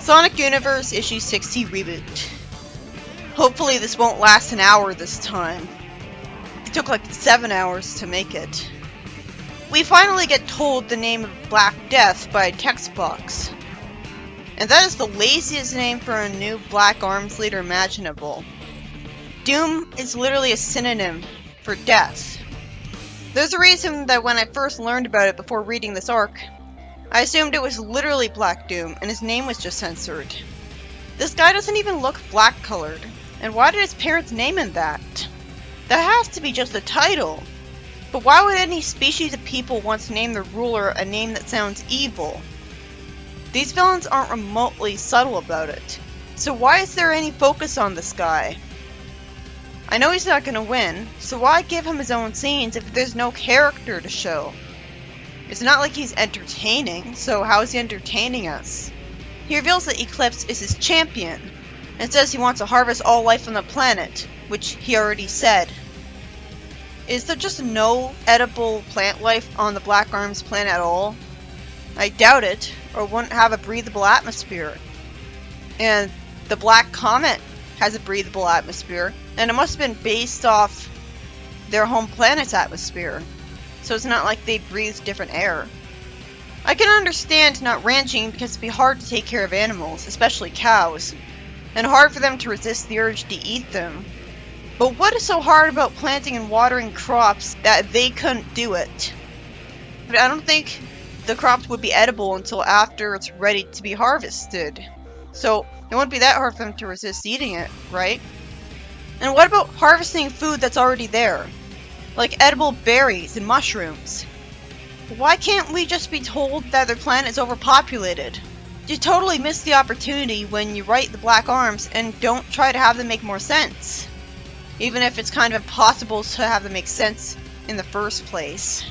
Sonic Universe Issue 60 Reboot. Hopefully this won't last an hour this time. It took like 7 hours to make it. We finally get told the name of Black Death by a text box. And that is the laziest name for a new Black Arms leader imaginable. Doom is literally a synonym for death. There's a reason that when I first learned about it before reading this arc, I assumed it was literally Black Doom and his name was just censored. This guy doesn't even look black colored, and why did his parents name him that? That has to be just a title. But why would any species of people once name their ruler a name that sounds evil? These villains aren't remotely subtle about it, so why is there any focus on this guy? I know he's not gonna win, so why give him his own scenes if there's no character to show? It's not like he's entertaining, so how is he entertaining us? He reveals that Eclipse is his champion, and says he wants to harvest all life on the planet, which he already said. Is there just no edible plant life on the Black Arms planet at all? I doubt it, or wouldn't have a breathable atmosphere. And the Black Comet has a breathable atmosphere, and it must have been based off their home planet's atmosphere. So it's not like they breathe different air. I can understand not ranching because it'd be hard to take care of animals, especially cows, and hard for them to resist the urge to eat them. But what is so hard about planting and watering crops that they couldn't do it? I don't think the crops would be edible until after it's ready to be harvested. So it wouldn't be that hard for them to resist eating it, right? And what about harvesting food that's already there? Like edible berries and mushrooms. Why can't we just be told that their planet is overpopulated? You totally miss the opportunity when you write the Black Arms and don't try to have them make more sense. Even if it's kind of impossible to have them make sense in the first place.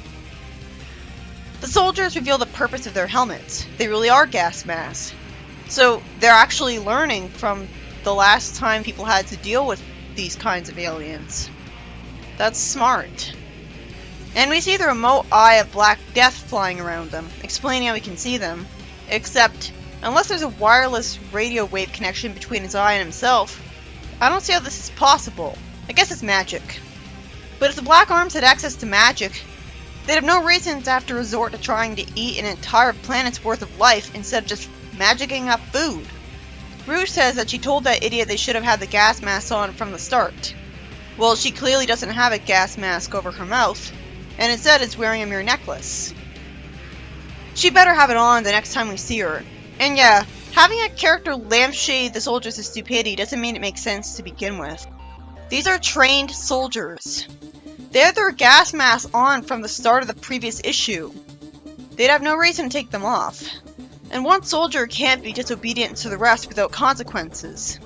The soldiers reveal the purpose of their helmets. They really are gas masks. So they're actually learning from the last time people had to deal with these kinds of aliens. That's smart. And we see the remote eye of Black Death flying around them, explaining how we can see them. Except, unless there's a wireless radio wave connection between his eye and himself, I don't see how this is possible. I guess it's magic. But if the Black Arms had access to magic, they'd have no reason to have to resort to trying to eat an entire planet's worth of life instead of just magicking up food. Rouge says that she told that idiot they should have had the gas mask on from the start. Well, she clearly doesn't have a gas mask over her mouth, and instead is wearing a mirror necklace. She better have it on the next time we see her. And yeah, having a character lampshade the soldiers' stupidity doesn't mean it makes sense to begin with. These are trained soldiers. They had their gas masks on from the start of the previous issue. They'd have no reason to take them off. And one soldier can't be disobedient to the rest without consequences.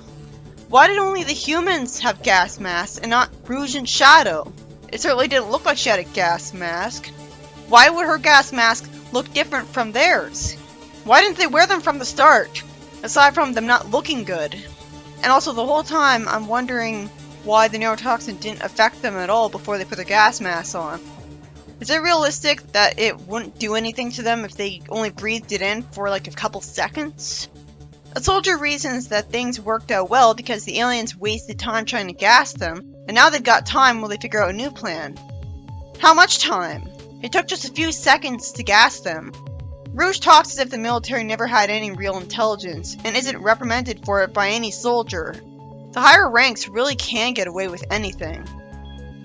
Why did only the humans have gas masks and not Rouge and Shadow? It certainly didn't look like she had a gas mask. Why would her gas mask look different from theirs? Why didn't they wear them from the start, aside from them not looking good? And also the whole time I'm wondering why the neurotoxin didn't affect them at all before they put their gas masks on. Is it realistic that it wouldn't do anything to them if they only breathed it in for like a couple seconds? A soldier reasons that things worked out well because the aliens wasted time trying to gas them, and now they've got time while they figure out a new plan. How much time? It took just a few seconds to gas them. Rouge talks as if the military never had any real intelligence, and isn't reprimanded for it by any soldier. The higher ranks really can get away with anything.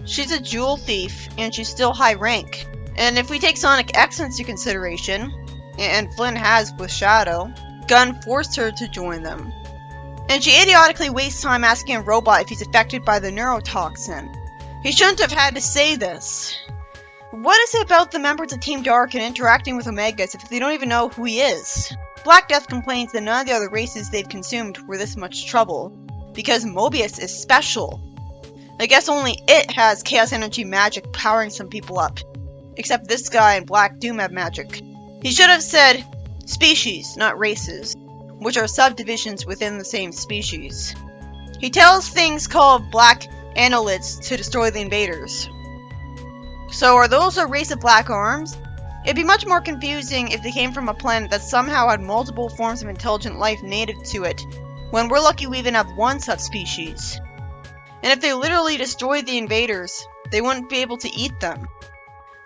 She's a jewel thief, and she's still high rank. And if we take Sonic X into consideration, and Flynn has with Shadow, Gunn forced her to join them. And she idiotically wastes time asking a robot if he's affected by the neurotoxin. He shouldn't have had to say this. What is it about the members of Team Dark and interacting with Omegas if they don't even know who he is? Black Death complains that none of the other races they've consumed were this much trouble, because Mobius is special. I guess only it has chaos energy magic powering some people up, except this guy and Black Doom have magic. He should have said species, not races, which are subdivisions within the same species. He tells things called black annelids to destroy the invaders. So are those a race of Black Arms? It'd be much more confusing if they came from a planet that somehow had multiple forms of intelligent life native to it, when we're lucky we even have one subspecies. And if they literally destroyed the invaders, they wouldn't be able to eat them.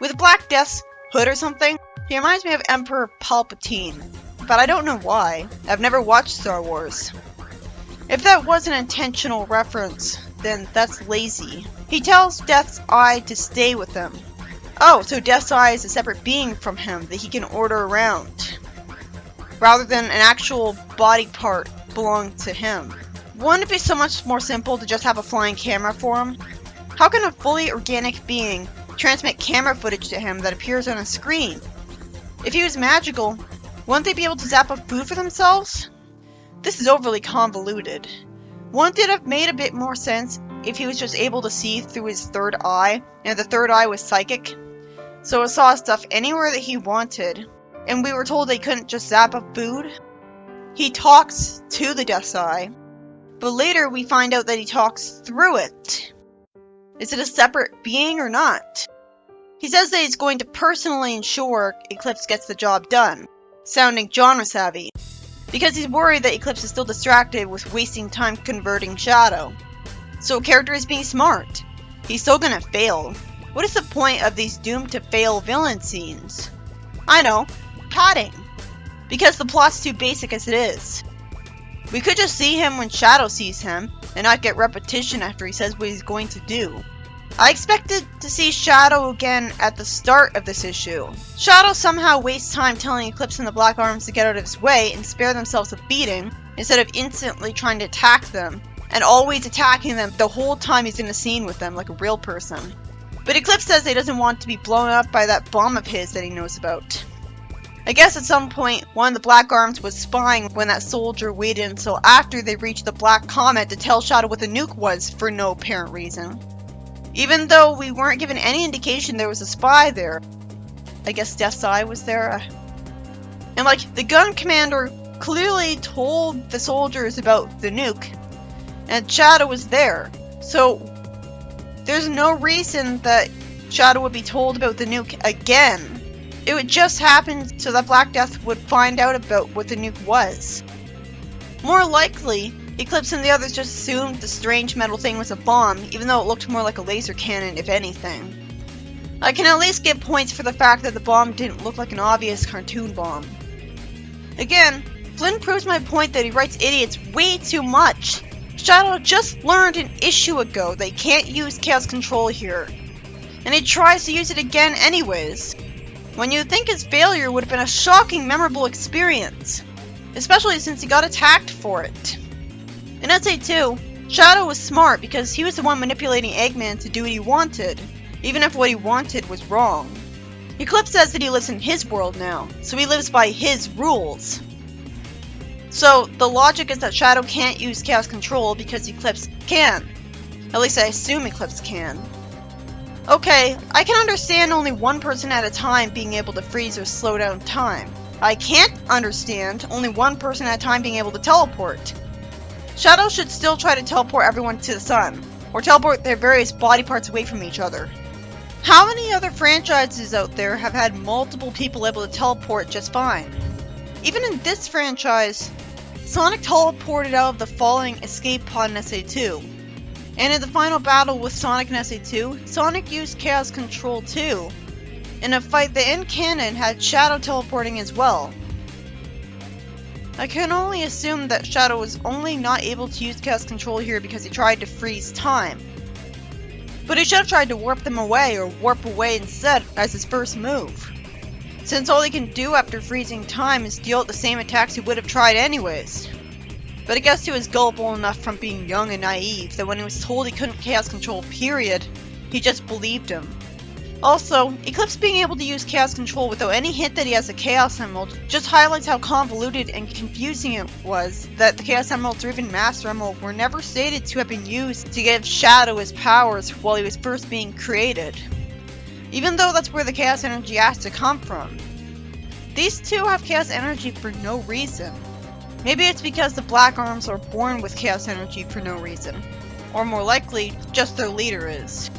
With Black Death's hood or something, he reminds me of Emperor Palpatine, but I don't know why. I've never watched Star Wars. If that was an intentional reference, then that's lazy. He tells Death's Eye to stay with him. Oh, so Death's Eye is a separate being from him that he can order around, rather than an actual body part belonging to him. Wouldn't it be so much more simple to just have a flying camera for him? How can a fully organic being transmit camera footage to him that appears on a screen? If he was magical, wouldn't they be able to zap up food for themselves? This is overly convoluted. Wouldn't it have made a bit more sense if he was just able to see through his third eye, and the third eye was psychic? So it saw stuff anywhere that he wanted, and we were told they couldn't just zap up food? He talks to the Death's Eye, but later we find out that he talks through it. Is it a separate being or not? He says that he's going to personally ensure Eclipse gets the job done, sounding genre savvy, because he's worried that Eclipse is still distracted with wasting time converting Shadow. So a character is being smart. He's still gonna fail. What is the point of these doomed to fail villain scenes? I know, padding. Because the plot's too basic as it is. We could just see him when Shadow sees him, and not get repetition after he says what he's going to do. I expected to see Shadow again at the start of this issue. Shadow somehow wastes time telling Eclipse and the Black Arms to get out of his way and spare themselves a beating, instead of instantly trying to attack them, and always attacking them the whole time he's in a scene with them like a real person. But Eclipse says he doesn't want to be blown up by that bomb of his that he knows about. I guess at some point, one of the Black Arms was spying when that soldier waited until after they reached the Black Comet to tell Shadow what the nuke was for no apparent reason. Even though we weren't given any indication there was a spy there. I guess Death's Eye was there. And like, the gun commander clearly told the soldiers about the nuke, and Shadow was there. So there's no reason that Shadow would be told about the nuke again. It would just happen so that Black Death would find out about what the nuke was. More likely, Eclipse and the others just assumed the strange metal thing was a bomb, even though it looked more like a laser cannon if anything. I can at least get points for the fact that the bomb didn't look like an obvious cartoon bomb. Again, Flynn proves my point that he writes idiots way too much. Shadow just learned an issue ago that he can't use chaos control here, and he tries to use it again anyways, when you'd think his failure would have been a shocking, memorable experience, especially since he got attacked for it. In SA2, Shadow was smart because he was the one manipulating Eggman to do what he wanted, even if what he wanted was wrong. Eclipse says that he lives in his world now, so he lives by his rules. So the logic is that Shadow can't use chaos control because Eclipse can. At least I assume Eclipse can. Okay, I can understand only one person at a time being able to freeze or slow down time. I can't understand only one person at a time being able to teleport. Shadow should still try to teleport everyone to the sun, or teleport their various body parts away from each other. How many other franchises out there have had multiple people able to teleport just fine? Even in this franchise, Sonic teleported out of the falling escape pod in SA2. And in the final battle with Sonic in SA2, Sonic used Chaos Control too, in a fight that in canon had Shadow teleporting as well. I can only assume that Shadow was only not able to use Chaos Control here because he tried to freeze time. But he should have tried to warp them away, or warp away instead as his first move, since all he can do after freezing time is deal out the same attacks he would have tried anyways. But I guess he was gullible enough from being young and naive that when he was told he couldn't Chaos Control period, he just believed him. Also, Eclipse being able to use Chaos Control without any hint that he has a Chaos Emerald just highlights how convoluted and confusing it was that the Chaos Emeralds or even Master Emerald were never stated to have been used to give Shadow his powers while he was first being created, even though that's where the Chaos Energy has to come from. These two have Chaos Energy for no reason. Maybe it's because the Black Arms are born with Chaos Energy for no reason, or more likely, just their leader is.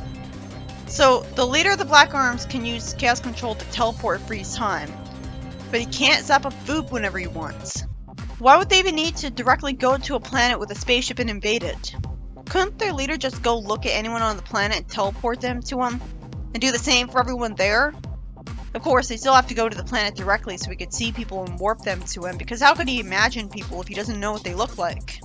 So, the leader of the Black Arms can use Chaos Control to teleport and freeze time, but he can't zap up food whenever he wants. Why would they even need to directly go to a planet with a spaceship and invade it? Couldn't their leader just go look at anyone on the planet and teleport them to him? And do the same for everyone there? Of course, they still have to go to the planet directly so he could see people and warp them to him, because how could he imagine people if he doesn't know what they look like?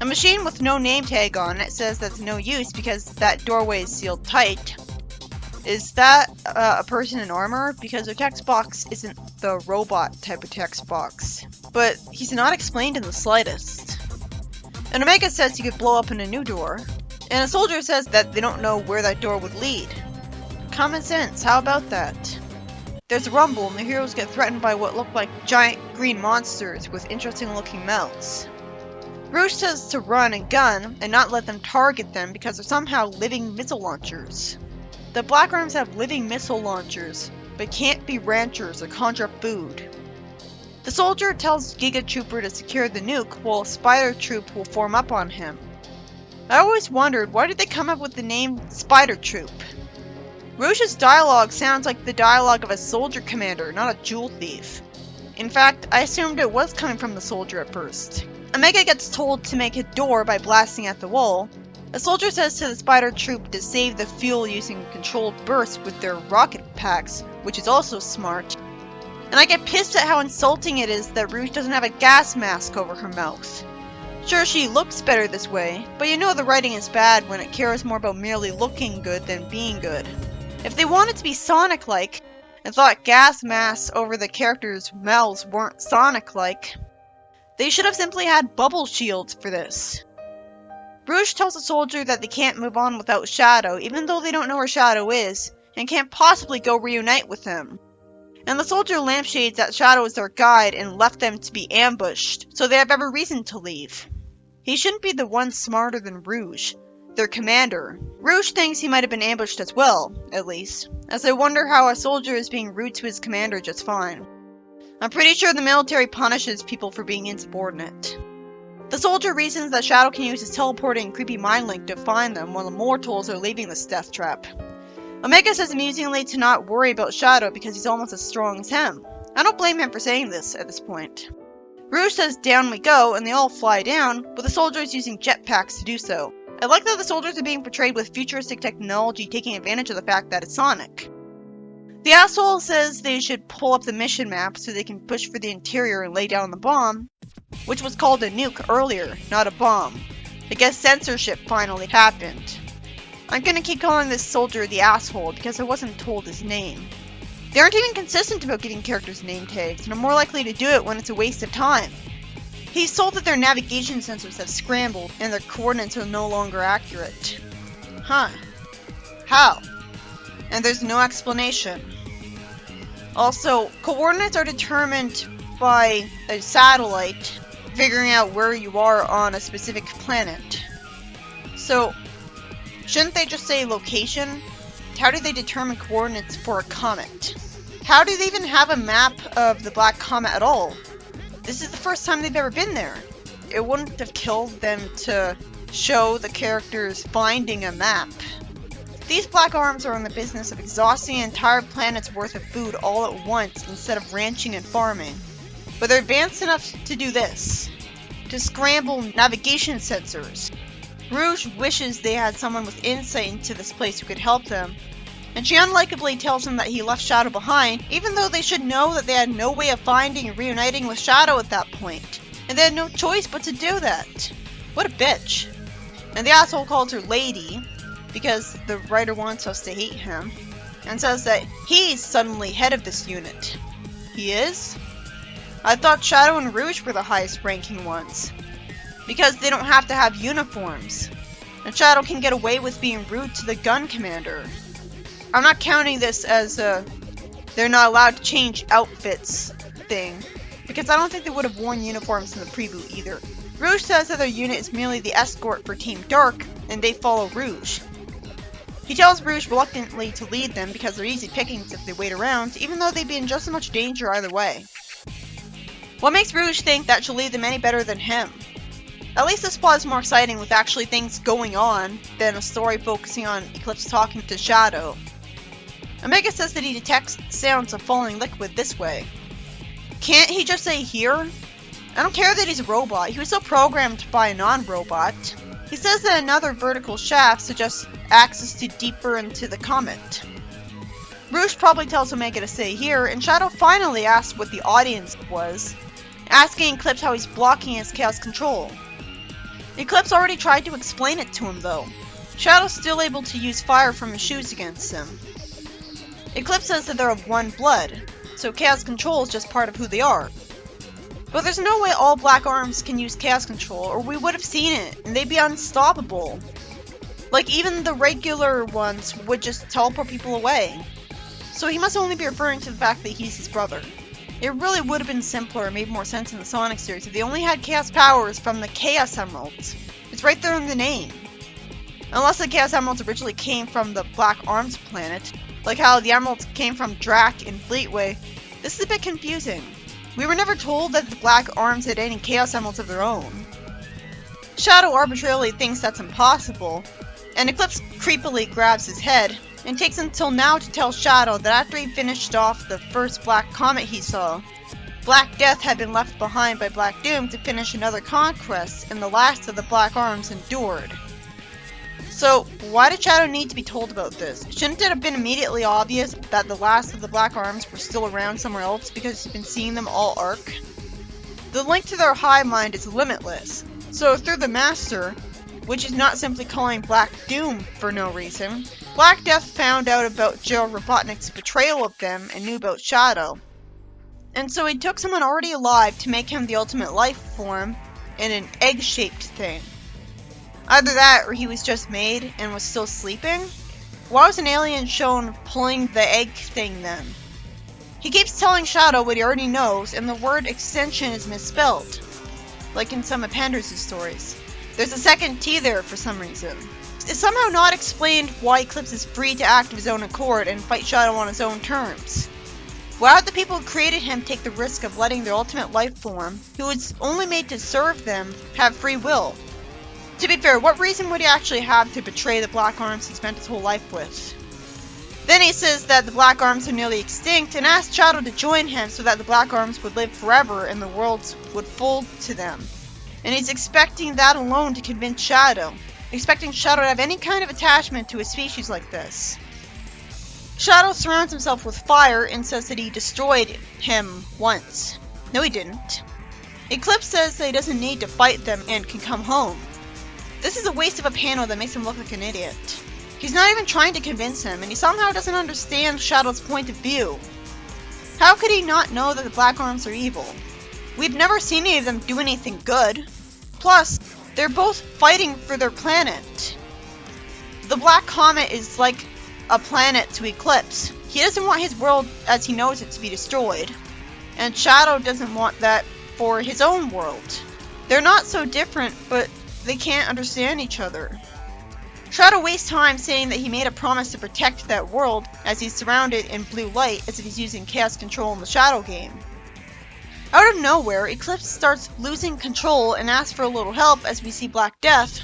A machine with no name tag on it says that's no use because that doorway is sealed tight. Is that a person in armor? Because their text box isn't the robot type of text box. But he's not explained in the slightest. And Omega says he could blow up in a new door. And a soldier says that they don't know where that door would lead. Common sense, how about that? There's a rumble and the heroes get threatened by what look like giant green monsters with interesting looking mouths. Rouge says to run and gun and not let them target them because they're somehow living missile launchers. The Black Arms have living missile launchers, but can't be ranchers or conjure up food. The soldier tells Giga Trooper to secure the nuke while a Spider Troop will form up on him. I always wondered, why did they come up with the name Spider Troop? Rouge's dialogue sounds like the dialogue of a soldier commander, not a jewel thief. In fact, I assumed it was coming from the soldier at first. Omega gets told to make a door by blasting at the wall. A soldier says to the Spider Troop to save the fuel using controlled bursts with their rocket packs, which is also smart. And I get pissed at how insulting it is that Rouge doesn't have a gas mask over her mouth. Sure, she looks better this way, but you know the writing is bad when it cares more about merely looking good than being good. If they wanted to be Sonic-like, and thought gas masks over the characters' mouths weren't Sonic-like, they should have simply had bubble shields for this. Rouge tells the soldier that they can't move on without Shadow, even though they don't know where Shadow is, and can't possibly go reunite with him. And the soldier lampshades that Shadow is their guide and left them to be ambushed, so they have every reason to leave. He shouldn't be the one smarter than Rouge, their commander. Rouge thinks he might have been ambushed as well, at least, as I wonder how a soldier is being rude to his commander just fine. I'm pretty sure the military punishes people for being insubordinate. The soldier reasons that Shadow can use his teleporting and creepy mind link to find them while the mortals are leaving this death trap. Omega says amusingly to not worry about Shadow because he's almost as strong as him. I don't blame him for saying this at this point. Rouge says down we go and they all fly down, with the soldiers using jetpacks to do so. I like that the soldiers are being portrayed with futuristic technology taking advantage of the fact that it's Sonic. The asshole says they should pull up the mission map so they can push for the interior and lay down the bomb, which was called a nuke earlier, not a bomb. I guess censorship finally happened. I'm gonna keep calling this soldier the asshole because I wasn't told his name. They aren't even consistent about giving characters name tags, and are more likely to do it when it's a waste of time. He's told that their navigation sensors have scrambled and their coordinates are no longer accurate. Huh. How? And there's no explanation. Also, coordinates are determined by a satellite figuring out where you are on a specific planet. So, shouldn't they just say location? How do they determine coordinates for a comet? How do they even have a map of the Black Comet at all? This is the first time they've ever been there. It wouldn't have killed them to show the characters finding a map. These Black Arms are in the business of exhausting an entire planet's worth of food all at once instead of ranching and farming. But they're advanced enough to do this. To scramble navigation sensors. Rouge wishes they had someone with insight into this place who could help them, and she unlikably tells him that he left Shadow behind, even though they should know that they had no way of finding and reuniting with Shadow at that point, and they had no choice but to do that. What a bitch. And the asshole calls her Lady, because the writer wants us to hate him, and says that he's suddenly head of this unit. He is? I thought Shadow and Rouge were the highest ranking ones. Because they don't have to have uniforms. And Shadow can get away with being rude to the gun commander. I'm not counting this as a they're not allowed to change outfits thing, because I don't think they would have worn uniforms in the preboot either. Rouge says that their unit is merely the escort for Team Dark, and they follow Rouge. He tells Rouge reluctantly to lead them because they're easy pickings if they wait around, even though they'd be in just as much danger either way. What makes Rouge think that she'll lead them any better than him? At least this plot is more exciting with actually things going on than a story focusing on Eclipse talking to Shadow. Omega says that he detects sounds of falling liquid this way. Can't he just say here? I don't care that he's a robot, he was still programmed by a non-robot. He says that another vertical shaft suggests access to deeper into the comet. Rouge probably tells Omega to stay here, and Shadow finally asks what the audience was, asking Eclipse how he's blocking his chaos control. Eclipse already tried to explain it to him though. Shadow's still able to use fire from his shoes against him. Eclipse says that they're of one blood, so chaos control is just part of who they are. But there's no way all Black Arms can use chaos control, or we would have seen it, and they'd be unstoppable. Like, even the regular ones would just teleport people away. So he must only be referring to the fact that he's his brother. It really would have been simpler and made more sense in the Sonic series if they only had chaos powers from the Chaos Emeralds. It's right there in the name. Unless the Chaos Emeralds originally came from the Black Arms planet, like how the Emeralds came from Drac and Fleetway, this is a bit confusing. We were never told that the Black Arms had any Chaos Emeralds of their own. Shadow arbitrarily thinks that's impossible, and Eclipse creepily grabs his head, and takes until now to tell Shadow that after he finished off the first Black Comet he saw, Black Death had been left behind by Black Doom to finish another conquest, and the last of the Black Arms endured. So, why did Shadow need to be told about this? Shouldn't it have been immediately obvious that the last of the Black Arms were still around somewhere else because he's been seeing them all arc? The link to their hive mind is limitless, so through the Master, which is not simply calling Black Doom for no reason, Black Death found out about Gerald Robotnik's betrayal of them and knew about Shadow. And so he took someone already alive to make him the ultimate life form in an egg-shaped thing. Either that, or he was just made and was still sleeping? Why was an alien shown pulling the egg thing then? He keeps telling Shadow what he already knows, and the word extension is misspelled, like in some of Pander's stories. There's a second T there for some reason. It's somehow not explained why Eclipse is free to act of his own accord and fight Shadow on his own terms. Why would the people who created him take the risk of letting their ultimate life form, who was only made to serve them, have free will? To be fair, what reason would he actually have to betray the Black Arms he spent his whole life with? Then he says that the Black Arms are nearly extinct and asks Shadow to join him so that the Black Arms would live forever and the worlds would fold to them. And he's expecting that alone to convince Shadow, expecting Shadow to have any kind of attachment to a species like this. Shadow surrounds himself with fire and says that he destroyed him once. No, he didn't. Eclipse says that he doesn't need to fight them and can come home. This is a waste of a panel that makes him look like an idiot. He's not even trying to convince him, and he somehow doesn't understand Shadow's point of view. How could he not know that the Black Arms are evil? We've never seen any of them do anything good. Plus, they're both fighting for their planet. The Black Comet is like a planet to Eclipse. He doesn't want his world as he knows it to be destroyed. And Shadow doesn't want that for his own world. They're not so different, but they can't understand each other. Shadow wastes time saying that he made a promise to protect that world as he's surrounded in blue light as if he's using chaos control in the Shadow game. Out of nowhere, Eclipse starts losing control and asks for a little help as we see Black Death.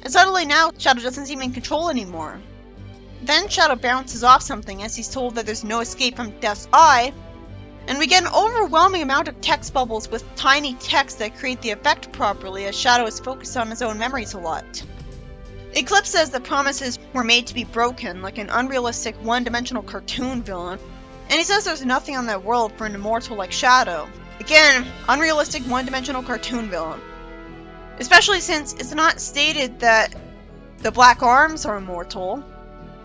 And suddenly now, Shadow doesn't seem in control anymore. Then Shadow bounces off something as he's told that there's no escape from Death's eye, and we get an overwhelming amount of text bubbles with tiny text that create the effect properly as Shadow is focused on his own memories a lot. Eclipse says that promises were made to be broken, like an unrealistic one-dimensional cartoon villain, and he says there's nothing on that world for an immortal like Shadow. Again, unrealistic one-dimensional cartoon villain. Especially since it's not stated that the Black Arms are immortal,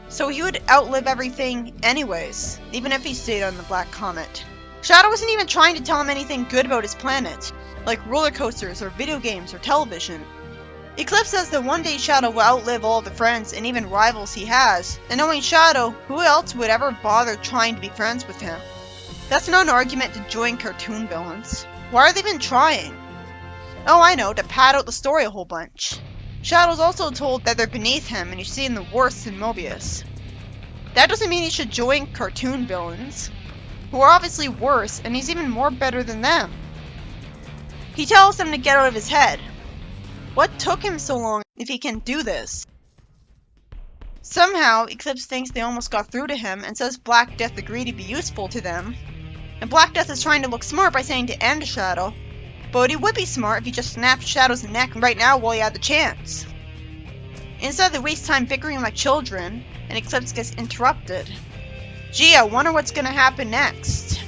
so he would outlive everything anyways, even if he stayed on the Black Comet. Shadow isn't even trying to tell him anything good about his planet, like roller coasters or video games or television. Eclipse says that one day Shadow will outlive all the friends and even rivals he has, and knowing Shadow, who else would ever bother trying to be friends with him? That's not an argument to join cartoon villains. Why are they even trying? Oh, I know, to pad out the story a whole bunch. Shadow's also told that they're beneath him and he's seeing the worst in Mobius. That doesn't mean he should join cartoon villains, who are obviously worse, and he's even more better than them. He tells them to get out of his head. What took him so long if he can do this? Somehow, Eclipse thinks they almost got through to him and says Black Death agreed to be useful to them. And Black Death is trying to look smart by saying to end Shadow. But he would be smart if he just snapped Shadow's neck right now while he had the chance. Instead, they waste time bickering like children, and Eclipse gets interrupted. Gee, I wonder what's gonna happen next.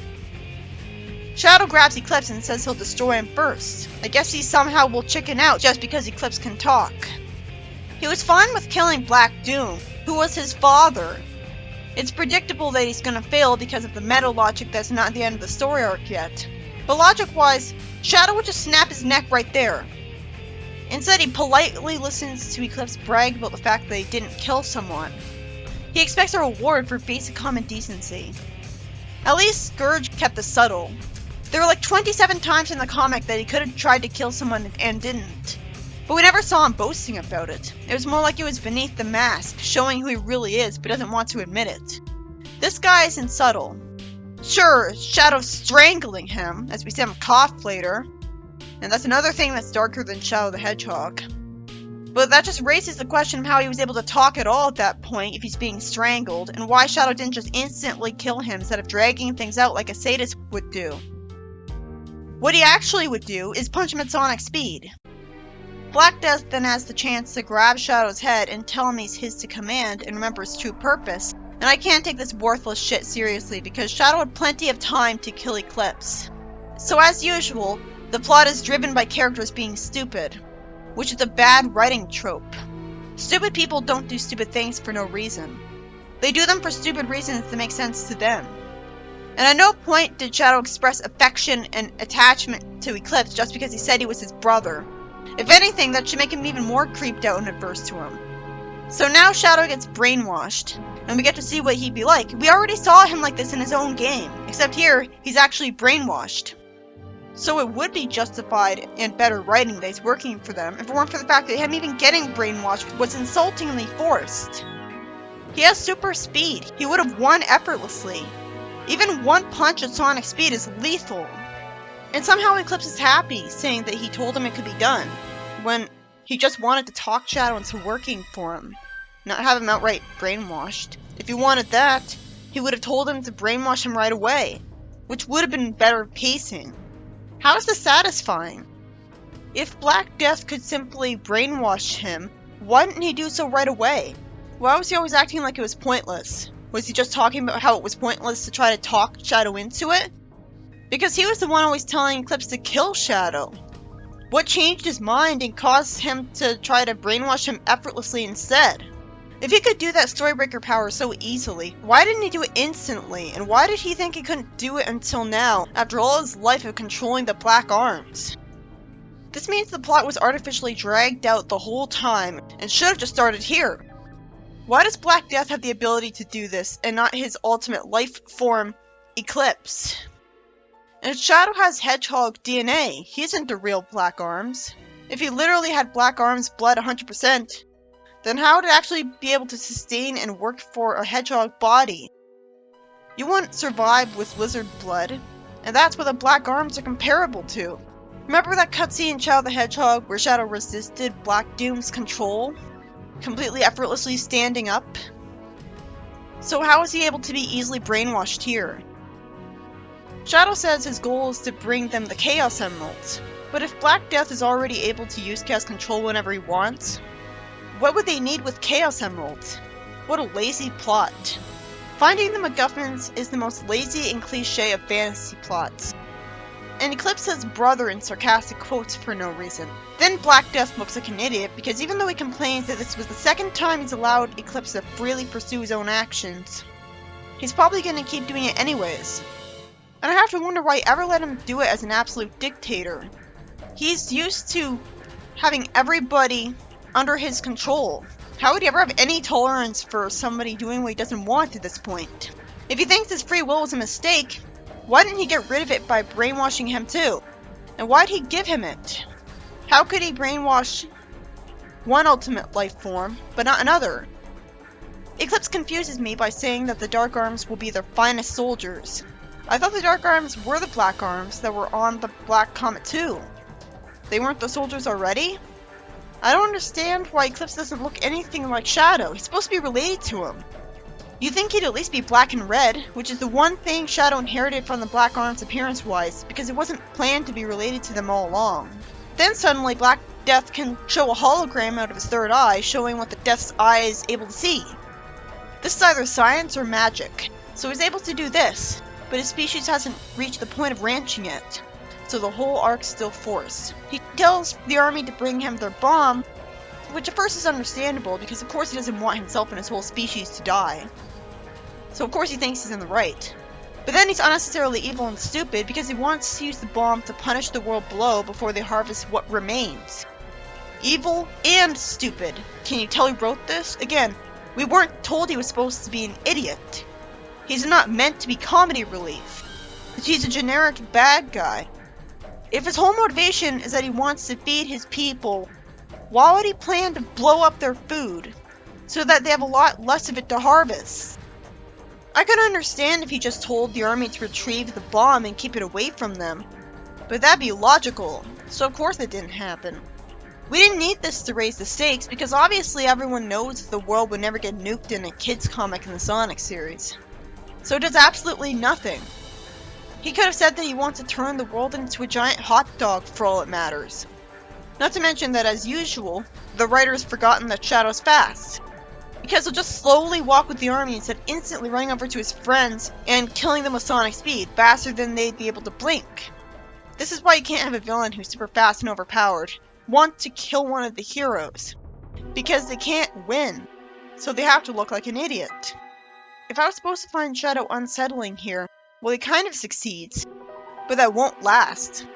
Shadow grabs Eclipse and says he'll destroy him first. I guess he somehow will chicken out just because Eclipse can talk. He was fine with killing Black Doom, who was his father. It's predictable that he's gonna fail because of the meta logic that's not at the end of the story arc yet. But logic-wise, Shadow would just snap his neck right there. Instead, he politely listens to Eclipse brag about the fact that he didn't kill someone. He expects a reward for basic common decency. At least Scourge kept this subtle. There were like 27 times in the comic that he could have tried to kill someone and didn't. But we never saw him boasting about it. It was more like it was beneath the mask, showing who he really is but doesn't want to admit it. This guy isn't subtle. Sure, Shadow's strangling him, as we see him cough later. And that's another thing that's darker than Shadow the Hedgehog. But that just raises the question of how he was able to talk at all at that point if he's being strangled, and why Shadow didn't just instantly kill him instead of dragging things out like a sadist would do. What he actually would do is punch him at sonic speed. Black Death then has the chance to grab Shadow's head and tell him he's his to command and remember his true purpose, and I can't take this worthless shit seriously because Shadow had plenty of time to kill Eclipse. So as usual, the plot is driven by characters being stupid, which is a bad writing trope. Stupid people don't do stupid things for no reason. They do them for stupid reasons that make sense to them. And at no point did Shadow express affection and attachment to Eclipse just because he said he was his brother. If anything, that should make him even more creeped out and adverse to him. So now Shadow gets brainwashed, and we get to see what he'd be like. We already saw him like this in his own game, except here, he's actually brainwashed. So it would be justified and better writing that he's working for them if it weren't for the fact that him even getting brainwashed was insultingly forced. He has super speed. He would have won effortlessly. Even one punch at sonic speed is lethal. And somehow Eclipse is happy, saying that he told him it could be done, when he just wanted to talk Shadow into working for him, not have him outright brainwashed. If he wanted that, he would have told him to brainwash him right away, which would have been better pacing. How is this satisfying? If Black Death could simply brainwash him, why didn't he do so right away? Why was he always acting like it was pointless? Was he just talking about how it was pointless to try to talk Shadow into it? Because he was the one always telling Eclipse to kill Shadow. What changed his mind and caused him to try to brainwash him effortlessly instead? If he could do that Storybreaker power so easily, why didn't he do it instantly? And why did he think he couldn't do it until now, after all his life of controlling the Black Arms? This means the plot was artificially dragged out the whole time, and should have just started here. Why does Black Death have the ability to do this, and not his ultimate life form, Eclipse? And Shadow has Hedgehog DNA. He isn't the real Black Arms. If he literally had Black Arms blood 100%, then how would it actually be able to sustain and work for a Hedgehog body? You wouldn't survive with lizard blood, and that's what the Black Arms are comparable to. Remember that cutscene in Shadow the Hedgehog where Shadow resisted Black Doom's control, completely effortlessly standing up? So how is he able to be easily brainwashed here? Shadow says his goal is to bring them the Chaos Emeralds, but if Black Death is already able to use Chaos Control whenever he wants, what would they need with Chaos Emeralds? What a lazy plot. Finding the MacGuffins is the most lazy and cliche of fantasy plots. And Eclipse says brother in sarcastic quotes for no reason. Then Black Death looks like an idiot because even though he complains that this was the second time he's allowed Eclipse to freely pursue his own actions, he's probably going to keep doing it anyways. And I have to wonder why he ever let him do it as an absolute dictator. He's used to having everybody under his control. How would he ever have any tolerance for somebody doing what he doesn't want at this point? If he thinks his free will was a mistake, why didn't he get rid of it by brainwashing him too? And why'd he give him it? How could he brainwash one ultimate life form, but not another? Eclipse confuses me by saying that the Dark Arms will be their finest soldiers. I thought the Dark Arms were the Black Arms that were on the Black Comet too. They weren't the soldiers already? I don't understand why Eclipse doesn't look anything like Shadow. He's supposed to be related to him. You'd think he'd at least be black and red, which is the one thing Shadow inherited from the Black Arms appearance-wise, because it wasn't planned to be related to them all along. Then suddenly Black Death can show a hologram out of his third eye, showing what the Death's eye is able to see. This is either science or magic, so he's able to do this, but his species hasn't reached the point of ranching yet, so the whole arc's still forced. He tells the army to bring him their bomb, which at first is understandable, because of course he doesn't want himself and his whole species to die. So of course he thinks he's in the right. But then he's unnecessarily evil and stupid because he wants to use the bomb to punish the world below before they harvest what remains. Evil and stupid. Can you tell he wrote this? Again, we weren't told he was supposed to be an idiot. He's not meant to be comedy relief. He's a generic bad guy. If his whole motivation is that he wants to feed his people, why would he plan to blow up their food so that they have a lot less of it to harvest? I could understand if he just told the army to retrieve the bomb and keep it away from them, but that'd be logical, so of course it didn't happen. We didn't need this to raise the stakes because obviously everyone knows the world would never get nuked in a kids comic in the Sonic series. So it does absolutely nothing. He could have said that he wants to turn the world into a giant hot dog for all it matters. Not to mention that, as usual, the writer has forgotten that Shadow's fast. Because he'll just slowly walk with the army instead of instantly running over to his friends and killing them with sonic speed, faster than they'd be able to blink. This is why you can't have a villain who's super fast and overpowered want to kill one of the heroes. Because they can't win, so they have to look like an idiot. If I was supposed to find Shadow unsettling here, well, he kind of succeeds, but that won't last.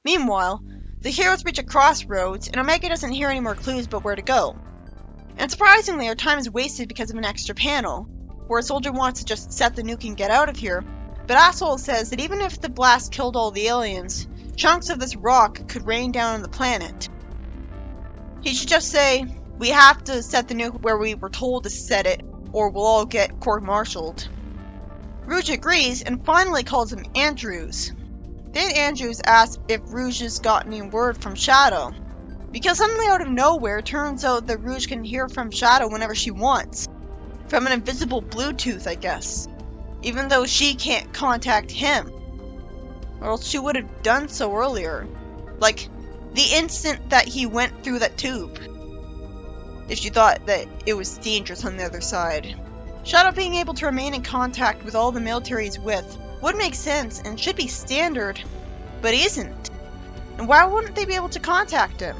Meanwhile, the heroes reach a crossroads, and Omega doesn't hear any more clues about where to go. And surprisingly, our time is wasted because of an extra panel, where a soldier wants to just set the nuke and get out of here, but Asshole says that even if the blast killed all the aliens, chunks of this rock could rain down on the planet. He should just say, we have to set the nuke where we were told to set it, or we'll all get court-martialed. Rouge agrees, and finally calls him Andrews. Then Andrews asks if Rouge has got any word from Shadow. Because suddenly out of nowhere, it turns out that Rouge can hear from Shadow whenever she wants. From an invisible Bluetooth, I guess. Even though she can't contact him. Or else she would have done so earlier. Like, the instant that he went through that tube. If she thought that it was dangerous on the other side. Shadow being able to remain in contact with all the military he's with would make sense and should be standard, but he isn't. And why wouldn't they be able to contact him?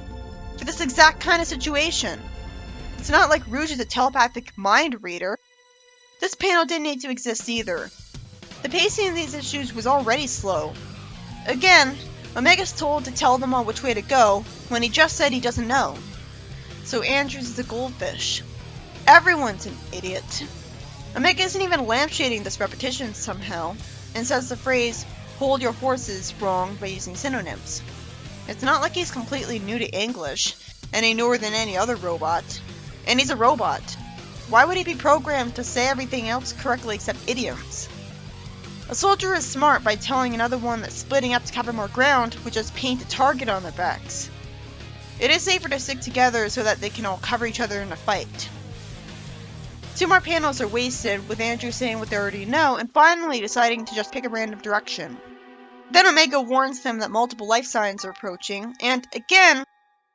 For this exact kind of situation. It's not like Rouge is a telepathic mind reader. This panel didn't need to exist either. The pacing of these issues was already slow. Again, Omega's told to tell them all which way to go, when he just said he doesn't know. So Andrews is a goldfish. Everyone's an idiot. Omega isn't even lampshading this repetition somehow, and says the phrase, hold your horses, wrong by using synonyms. It's not like he's completely new to English, any newer than any other robot. And he's a robot. Why would he be programmed to say everything else correctly except idioms? A soldier is smart by telling another one that splitting up to cover more ground would just paint a target on their backs. It is safer to stick together so that they can all cover each other in a fight. 2 more panels are wasted, with Andrew saying what they already know, and finally deciding to just pick a random direction. Then Omega warns them that multiple life signs are approaching, and again,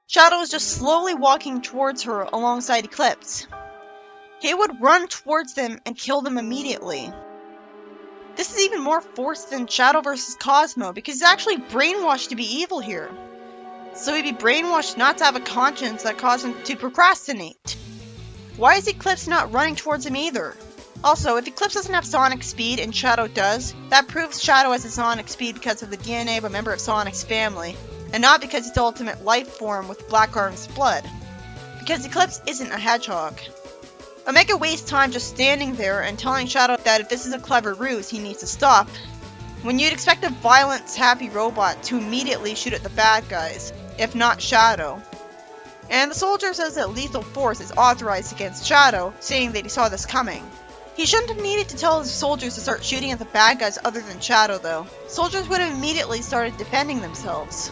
Shadow is just slowly walking towards her alongside Eclipse. He would run towards them and kill them immediately. This is even more forced than Shadow vs. Cosmo, because he's actually brainwashed to be evil here. So he'd be brainwashed not to have a conscience that caused him to procrastinate. Why is Eclipse not running towards him either? Also, if Eclipse doesn't have sonic speed and Shadow does, that proves Shadow has a sonic speed because of the DNA of a member of Sonic's family, and not because it's the ultimate life form with Black Arm's blood. Because Eclipse isn't a hedgehog. Omega wastes time just standing there and telling Shadow that if this is a clever ruse, he needs to stop, when you'd expect a violent, happy robot to immediately shoot at the bad guys, if not Shadow. And the soldier says that lethal force is authorized against Shadow, saying that he saw this coming. He shouldn't have needed to tell his soldiers to start shooting at the bad guys other than Shadow though. Soldiers would have immediately started defending themselves.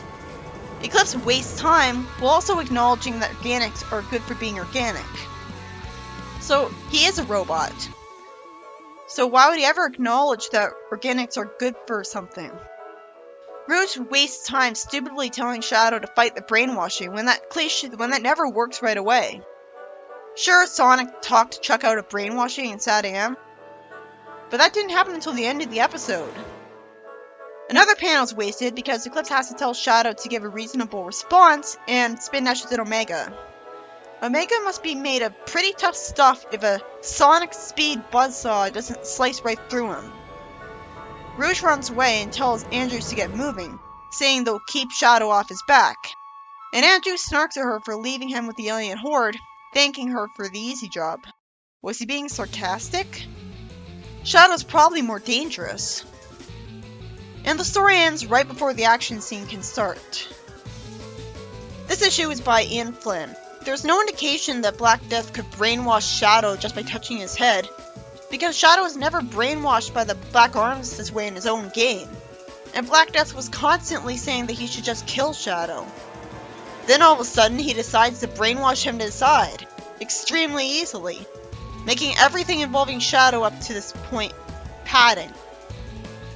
Eclipse wastes time while also acknowledging that organics are good for being organic. So he is a robot. So why would he ever acknowledge that organics are good for something? Rouge wastes time stupidly telling Shadow to fight the brainwashing when that never works right away. Sure, Sonic talked to Chuck out of brainwashing in Sad AM, but that didn't happen until the end of the episode. Another panel is wasted because Eclipse has to tell Shadow to give a reasonable response, and Spin dashes at Omega. Omega must be made of pretty tough stuff if a sonic speed buzzsaw doesn't slice right through him. Rouge runs away and tells Andrews to get moving, saying they'll keep Shadow off his back. And Andrews snarks at her for leaving him with the alien horde, thanking her for the easy job. Was he being sarcastic? Shadow's probably more dangerous. And the story ends right before the action scene can start. This issue is by Ian Flynn. There's no indication that Black Death could brainwash Shadow just by touching his head, because Shadow was never brainwashed by the Black Arms this way in his own game, and Black Death was constantly saying that he should just kill Shadow. Then all of a sudden he decides to brainwash him to his side, extremely easily, making everything involving Shadow up to this point padding.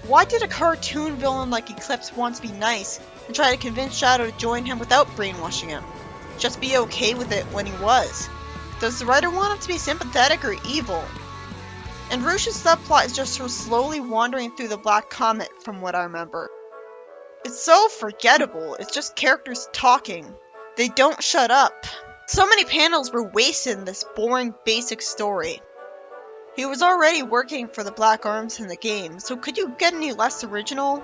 Why did a cartoon villain like Eclipse want to be nice and try to convince Shadow to join him without brainwashing him? Just be okay with it when he was. Does the writer want him to be sympathetic or evil? And Rouge's subplot is just her slowly wandering through the Black Comet from what I remember. It's so forgettable, it's just characters talking. They don't shut up. So many panels were wasted in this boring basic story. He was already working for the Black Arms in the game, so could you get any less original?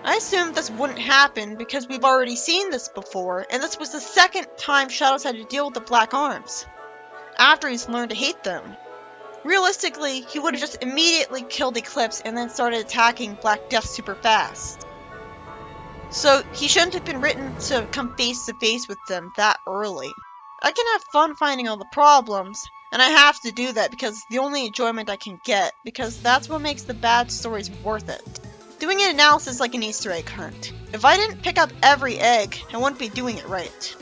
I assumed this wouldn't happen because we've already seen this before, and this was the second time Shadows had to deal with the Black Arms, after he's learned to hate them. Realistically, he would have just immediately killed Eclipse and then started attacking Black Death super fast. So he shouldn't have been written to come face to face with them that early. I can have fun finding all the problems, and I have to do that because it's the only enjoyment I can get, because that's what makes the bad stories worth it. Doing an analysis like an Easter egg hunt. If I didn't pick up every egg, I wouldn't be doing it right.